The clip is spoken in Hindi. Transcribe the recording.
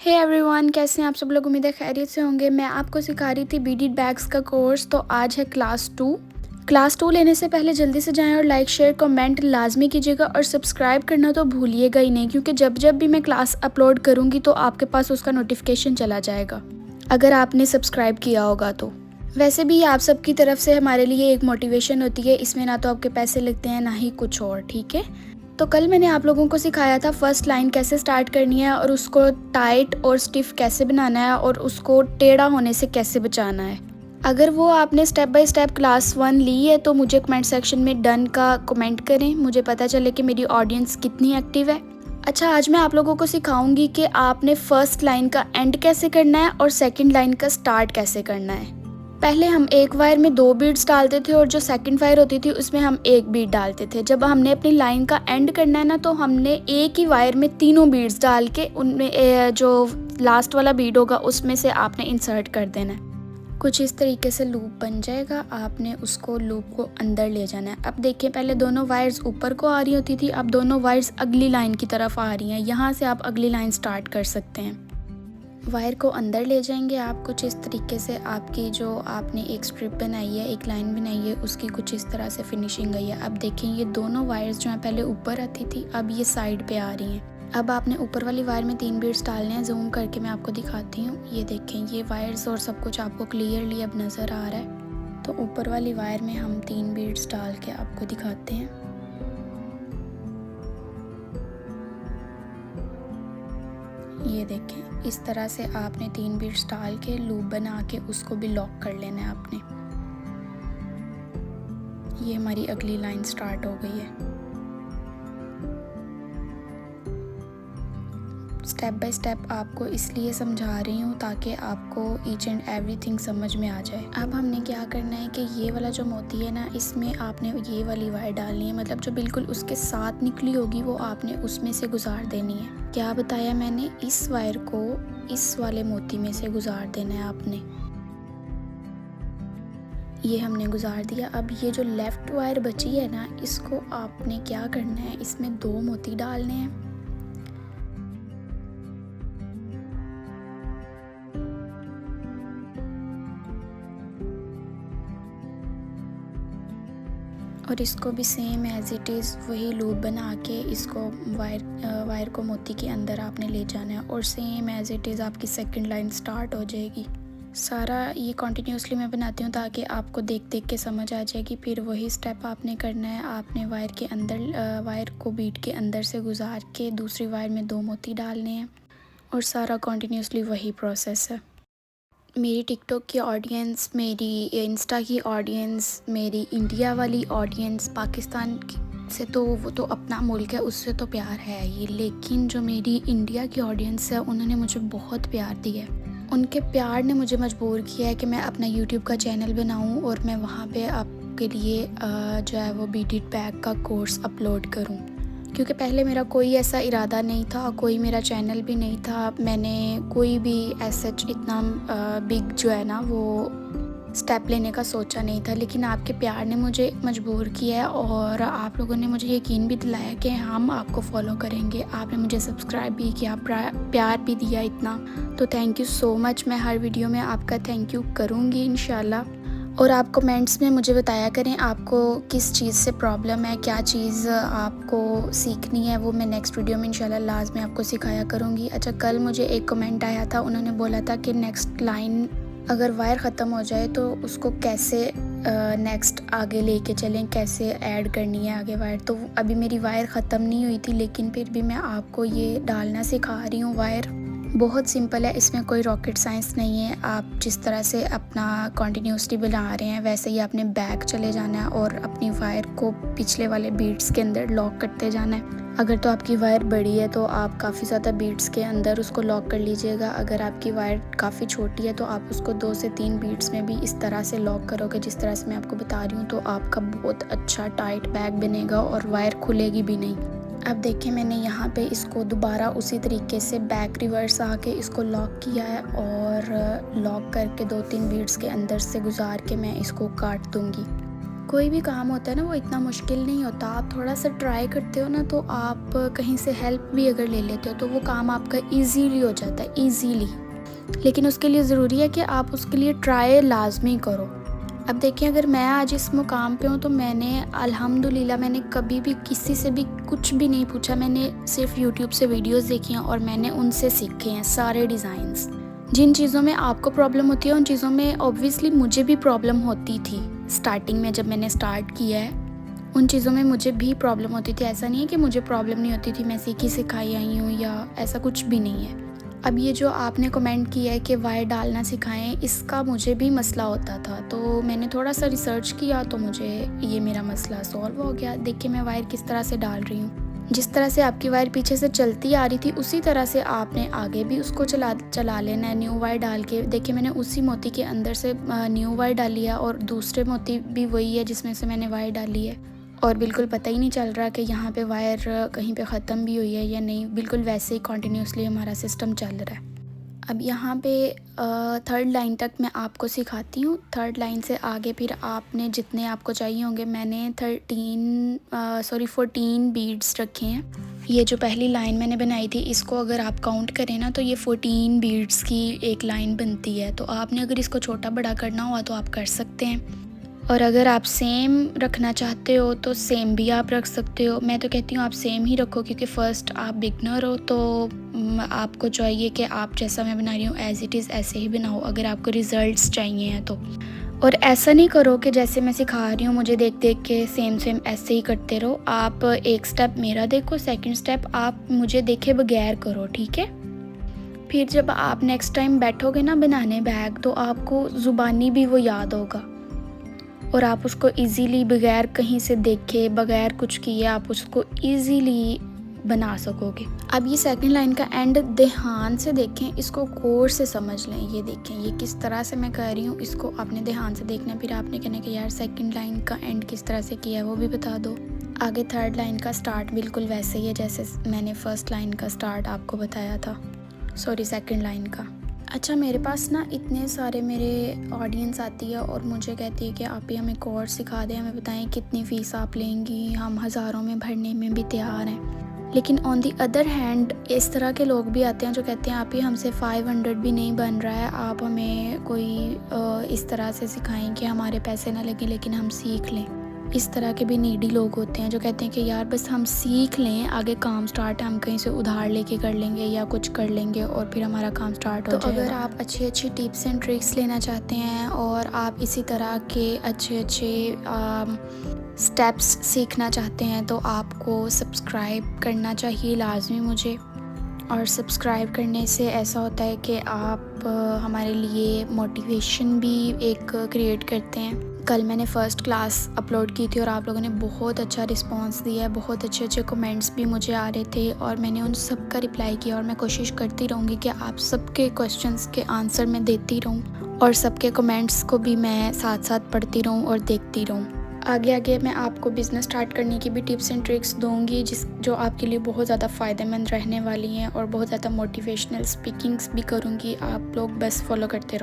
हे एवरीवन, कैसे हैं आप सब लोग। उम्मीद है खैरियत से होंगे। मैं आपको सिखा रही थी बीडीड बैग्स का कोर्स। तो आज है क्लास 2 लेने से पहले जल्दी से जाएं और लाइक शेयर कमेंट लाजमी कीजिएगा और सब्सक्राइब करना तो भूलिएगा ही नहीं, क्योंकि जब जब भी मैं क्लास अपलोड करूँगी तो आपके पास उसका नोटिफिकेशन चला जाएगा अगर आपने सब्सक्राइब किया होगा तो। वैसे भी आप सबकी तरफ से हमारे लिए एक मोटिवेशन होती है, इसमें ना तो आपके पैसे लगते हैं ना ही कुछ और, ठीक है। तो कल मैंने आप लोगों को सिखाया था फर्स्ट लाइन कैसे स्टार्ट करनी है और उसको टाइट और स्टिफ कैसे बनाना है और उसको टेढ़ा होने से कैसे बचाना है। अगर वो आपने स्टेप बाय स्टेप क्लास 1 ली है तो मुझे कमेंट सेक्शन में डन का कमेंट करें, मुझे पता चले कि मेरी ऑडियंस कितनी एक्टिव है। अच्छा, आज मैं आप लोगों को सिखाऊंगी कि आपने फर्स्ट लाइन का एंड कैसे करना है और सेकंड लाइन का स्टार्ट कैसे करना है। पहले हम एक वायर में 2 बीड्स डालते थे और जो सेकंड वायर होती थी उसमें हम 1 बीड डालते थे। जब हमने अपनी लाइन का एंड करना है ना, तो हमने एक ही वायर में तीनों बीड्स डाल के उनमें जो लास्ट वाला बीड होगा उसमें से आपने इंसर्ट कर देना है। कुछ इस तरीके से लूप बन जाएगा, आपने उसको लूप को अंदर ले जाना है। अब देखिए, पहले दोनों वायर्स ऊपर को आ रही होती थी, अब दोनों वायर्स अगली लाइन की तरफ आ रही हैं। यहाँ से आप अगली लाइन स्टार्ट कर सकते हैं। वायर को अंदर ले जाएंगे आप कुछ इस तरीके से। आपकी जो आपने एक स्ट्रिप बनाई है, एक लाइन बनाई है, उसकी कुछ इस तरह से फिनिशिंग आई है। अब देखें, ये दोनों वायर्स जो हैं पहले ऊपर आती थी, अब ये साइड पे आ रही हैं। अब आपने ऊपर वाली वायर में 3 बीड्स डालने हैं। जूम करके मैं आपको दिखाती हूँ। ये देखें, ये वायर्स और सब कुछ आपको क्लियरली अब नज़र आ रहा है। तो ऊपर वाली वायर में हम 3 बीड्स डाल के आपको दिखाते हैं। ये देखें, इस तरह से आपने 3 बीड्स डाल के लूप बना के उसको भी लॉक कर लेना है आपने। ये हमारी अगली लाइन स्टार्ट हो गई है। स्टेप बाय स्टेप आपको इसलिए समझा रही हूँ ताकि आपको ईच एंड एवरीथिंग समझ में आ जाए। अब हमने क्या करना है कि ये वाला जो मोती है ना, इसमें आपने ये वाली वायर डालनी है, मतलब जो बिल्कुल उसके साथ निकली होगी वो आपने उसमें से गुजार देनी है। क्या बताया मैंने, इस वायर को इस वाले मोती में से गुजार देना है आपने। ये हमने गुजार दिया। अब ये जो लेफ्ट वायर बची है ना, इसको आपने क्या करना है, इसमें 2 मोती डालने हैं। और इसको भी सेम एज इट इज़ वही लूप बना के इसको वायर को मोती के अंदर आपने ले जाना है और सेम एज इट इज़ आपकी सेकंड लाइन स्टार्ट हो जाएगी। सारा ये कॉन्टीन्यूसली मैं बनाती हूँ ताकि आपको देख देख के समझ आ जाएगी। फिर वही स्टेप आपने करना है। आपने वायर के अंदर वायर को बीट के अंदर से गुजार के दूसरी वायर में 2 मोती डालने हैं और सारा कॉन्टीन्यूसली वही प्रोसेस है। मेरी टिकटॉक की ऑडियंस, मेरी इंस्टा की ऑडियंस, मेरी इंडिया वाली ऑडियंस, पाकिस्तान से तो वो तो अपना मुल्क है, उससे तो प्यार है ही, लेकिन जो मेरी इंडिया की ऑडियंस है उन्होंने मुझे बहुत प्यार दिया है। उनके प्यार ने मुझे मजबूर किया है कि मैं अपना यूट्यूब का चैनल बनाऊं और मैं वहाँ पे आपके लिए जो है वो बीडीड बैग का कोर्स अपलोड करूँ। क्योंकि पहले मेरा कोई ऐसा इरादा नहीं था, कोई मेरा चैनल भी नहीं था, मैंने कोई भी ऐसा इतना बिग जो है ना वो स्टेप लेने का सोचा नहीं था। लेकिन आपके प्यार ने मुझे मजबूर किया है और आप लोगों ने मुझे यकीन भी दिलाया कि हम आपको फॉलो करेंगे। आपने मुझे सब्सक्राइब भी किया, प्यार भी दिया इतना, तो थैंक यू सो मच। मैं हर वीडियो में आपका थैंक यू करूँगी इंशाल्लाह। और आप कमेंट्स में मुझे बताया करें आपको किस चीज़ से प्रॉब्लम है, क्या चीज़ आपको सीखनी है, वो मैं नेक्स्ट वीडियो में इंशाल्लाह लाजमी आपको सिखाया करूँगी। अच्छा, कल मुझे एक कमेंट आया था, उन्होंने बोला था कि नेक्स्ट लाइन अगर वायर ख़त्म हो जाए तो उसको कैसे नेक्स्ट आगे लेके चलें, कैसे ऐड करनी है आगे वायर। तो अभी मेरी वायर ख़त्म नहीं हुई थी, लेकिन फिर भी मैं आपको ये डालना सिखा रही हूँ। वायर बहुत सिंपल है, इसमें कोई रॉकेट साइंस नहीं है। आप जिस तरह से अपना कॉन्टीन्यूसली बना रहे हैं वैसे ही आपने बैक चले जाना है और अपनी वायर को पिछले वाले बीट्स के अंदर लॉक करते जाना है। अगर तो आपकी वायर बड़ी है तो आप काफ़ी ज़्यादा बीट्स के अंदर उसको लॉक कर लीजिएगा। अगर आपकी वायर काफ़ी छोटी है तो आप उसको 2 से 3 बीट्स में भी इस तरह से लॉक करोगे जिस तरह से मैं आपको बता रही हूँ, तो आपका बहुत अच्छा टाइट बैग बनेगा और वायर खुलेगी भी नहीं। अब देखें, मैंने यहाँ पे इसको दोबारा उसी तरीके से बैक रिवर्स आके इसको लॉक किया है और लॉक करके 2-3 बीड्स के अंदर से गुजार के मैं इसको काट दूँगी। कोई भी काम होता है ना वो इतना मुश्किल नहीं होता। आप थोड़ा सा ट्राई करते हो ना तो आप कहीं से हेल्प भी अगर ले लेते हो तो वो काम आपका इजीली हो जाता है, इजीली। लेकिन उसके लिए ज़रूरी है कि आप उसके लिए ट्राई लाजमी करो। अब देखिए, अगर मैं आज इस मुकाम पे हूँ तो मैंने अल्हम्दुलिल्लाह मैंने कभी भी किसी से भी कुछ भी नहीं पूछा। मैंने सिर्फ यूट्यूब से वीडियोस देखी हैं और मैंने उनसे सीखे हैं सारे डिज़ाइंस। जिन चीज़ों में आपको प्रॉब्लम होती है उन चीज़ों में ऑब्वियसली मुझे भी प्रॉब्लम होती थी। स्टार्टिंग में जब मैंने स्टार्ट किया है उन चीज़ों में मुझे भी प्रॉब्लम होती थी। ऐसा नहीं है कि मुझे प्रॉब्लम नहीं होती थी, मैं सीखी सिखाई आई हूँ या ऐसा कुछ भी नहीं है। अब ये जो आपने कमेंट किया है कि वायर डालना सिखाएं, इसका मुझे भी मसला होता था। तो मैंने थोड़ा सा रिसर्च किया तो मुझे ये मेरा मसला सॉल्व हो गया। देखिए मैं वायर किस तरह से डाल रही हूँ। जिस तरह से आपकी वायर पीछे से चलती आ रही थी उसी तरह से आपने आगे भी उसको चला लेना है न्यू वायर डाल के। देखिए मैंने उसी मोती के अंदर से न्यू वायर डाली है और दूसरे मोती भी वही है जिसमें से मैंने वायर डाली है। और बिल्कुल पता ही नहीं चल रहा कि यहाँ पे वायर कहीं पे ख़त्म भी हुई है या नहीं, बिल्कुल वैसे ही कॉन्टीन्यूसली हमारा सिस्टम चल रहा है। अब यहाँ पे थर्ड लाइन तक मैं आपको सिखाती हूँ। थर्ड लाइन से आगे फिर आपने जितने आपको चाहिए होंगे, मैंने 14 बीड्स रखे हैं। ये जो पहली लाइन मैंने बनाई थी इसको अगर आप काउंट करें ना तो ये 14 बीड्स की एक लाइन बनती है। तो आपने अगर इसको छोटा बड़ा करना हुआ तो आप कर सकते हैं, और अगर आप सेम रखना चाहते हो तो सेम भी आप रख सकते हो। मैं तो कहती हूँ आप सेम ही रखो क्योंकि फ़र्स्ट आप बिगनर हो तो आपको चाहिए कि आप जैसा मैं बना रही हूँ एज़ इट इज़ ऐसे ही बनाओ अगर आपको रिज़ल्ट्स चाहिए हैं तो। और ऐसा नहीं करो कि जैसे मैं सिखा रही हूँ मुझे देख देख के सेम ऐसे ही करते रहो। आप एक स्टेप मेरा देखो, सेकंड स्टेप आप मुझे देखे बगैर करो, ठीक है। फिर जब आप नेक्स्ट टाइम बैठोगे ना बनाने बैग तो आपको ज़ुबानी भी वो याद होगा और आप उसको इजीली बगैर कहीं से देखे बगैर कुछ किए आप उसको इजीली बना सकोगे। अब ये सेकंड लाइन का एंड ध्यान से देखें, इसको गौर से समझ लें। ये देखें ये किस तरह से मैं कर रही हूँ, इसको आपने ध्यान से देखना है। फिर आपने कहना कि यार सेकंड लाइन का एंड किस तरह से किया है वो भी बता दो। आगे थर्ड लाइन का स्टार्ट बिल्कुल वैसे ही है जैसे मैंने फर्स्ट लाइन का स्टार्ट आपको बताया था, सॉरी सेकंड लाइन का। अच्छा, मेरे पास ना इतने सारे मेरे ऑडियंस आती है और मुझे कहती है कि आप ही हमें कोर्स सिखा दें, हमें बताएं कितनी फ़ीस आप लेंगी, हम हज़ारों में भरने में भी तैयार हैं। लेकिन ऑन दी अदर हैंड इस तरह के लोग भी आते हैं जो कहते हैं आप ही हमसे 500 भी नहीं बन रहा है, आप हमें कोई इस तरह से सिखाएं कि हमारे पैसे ना लगें लेकिन हम सीख लें। इस तरह के भी नीडी लोग होते हैं जो कहते हैं कि यार बस हम सीख लें, आगे काम स्टार्ट हम कहीं से उधार लेके कर लेंगे या कुछ कर लेंगे और फिर हमारा काम स्टार्ट हो जाएगा। अगर आप अच्छी अच्छी टिप्स एंड ट्रिक्स लेना चाहते हैं और आप इसी तरह के अच्छे स्टेप्स सीखना चाहते हैं तो आपको सब्सक्राइब करना चाहिए लाजमी मुझे। और सब्सक्राइब करने से ऐसा होता है कि आप हमारे लिए मोटिवेशन भी एक क्रिएट करते हैं। कल मैंने फ़र्स्ट क्लास अपलोड की थी और आप लोगों ने बहुत अच्छा रिस्पांस दिया है, बहुत अच्छे अच्छे कमेंट्स भी मुझे आ रहे थे और मैंने उन सब का रिप्लाई किया। और मैं कोशिश करती रहूँगी कि आप सबके क्वेश्चंस के आंसर मैं देती रहूँ और सबके कमेंट्स को भी मैं साथ साथ पढ़ती रहूँ और देखती रहूँ। आगे आगे मैं आपको बिज़नेस स्टार्ट करने की भी टिप्स एंड ट्रिक्स दूंगी जो आपके लिए बहुत ज़्यादा फ़ायदेमंद रहने वाली हैं और बहुत ज़्यादा मोटिवेशनल स्पीकिंग्स भी करूँगी। आप लोग बस फॉलो करते रहो।